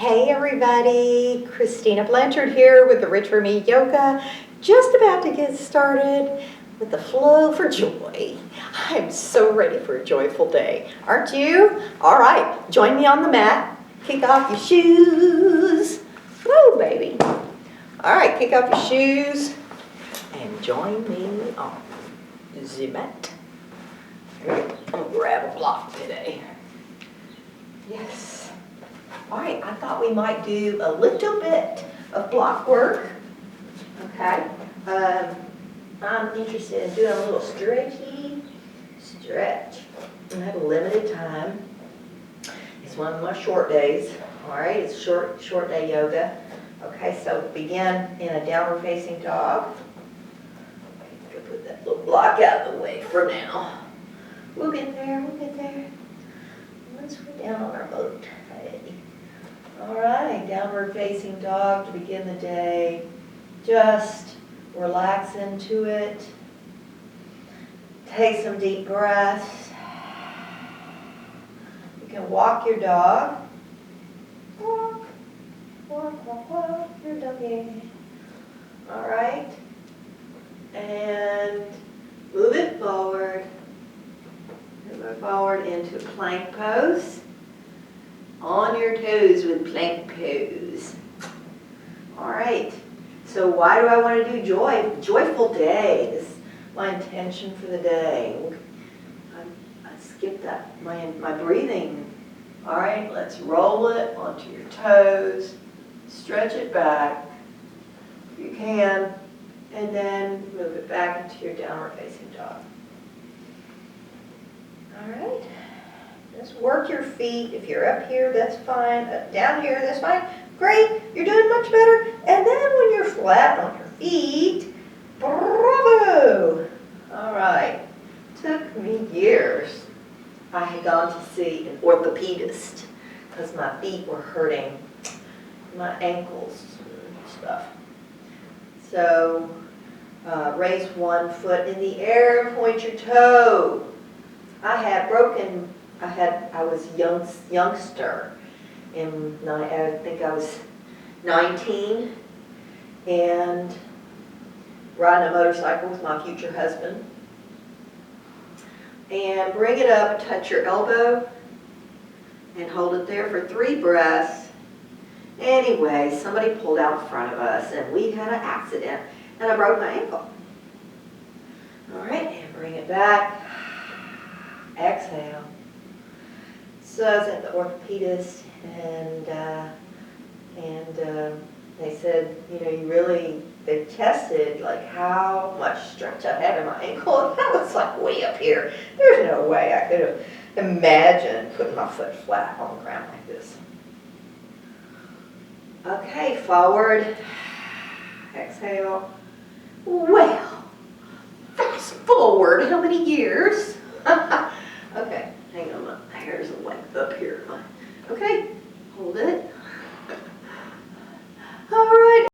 Hey everybody, Christina Blanchard here with the Rich for Me Yoga. Just about to get started with the flow for joy. I'm so ready for a joyful day, aren't you? All right, join me on the mat. Kick off your shoes. Woo, baby. All right, kick off your shoes and join me on the mat. I'm gonna grab a block today. Yes. All right, I thought we might do a little bit of block work. Okay. I'm interested in doing a little stretch. I have a limited time. It's one of my short days. All right, it's short day yoga. Okay, so begin in a downward facing dog. I'm gonna put that little block out of the way for now. We'll get there. Once we're down on our boat. All right, downward facing dog to begin the day. Just relax into it. Take some deep breaths. You can walk your dog. Walk your doggy. All right. And move it forward. Move it forward into plank pose. On your toes with plank pose. All right. So why do I want to do joy? Joyful day. This is my intention for the day. I skipped that. My breathing. All right. Let's roll it onto your toes. Stretch it back if you can, and then move it back into your downward facing dog. All right. Just work your feet. If you're up here, that's fine. Down here, that's fine. Great. You're doing much better. And then when you're flat on your feet, bravo. All right. Took me years. I had gone to see an orthopedist because my feet were hurting, my ankles and stuff. So raise one foot in the air and point your toe. I was youngster, and I think I was 19, and riding a motorcycle with my future husband. And bring it up, touch your elbow, and hold it there for 3 breaths. Anyway, somebody pulled out in front of us, and we had an accident, and I broke my ankle. All right, and bring it back. Exhale. So I was at the orthopedist, and they said, they tested like how much stretch I have in my ankle, and that was like way up here. There's no way I could have imagined putting my foot flat on the ground like this. Okay, forward. Exhale. Well, fast forward how many years?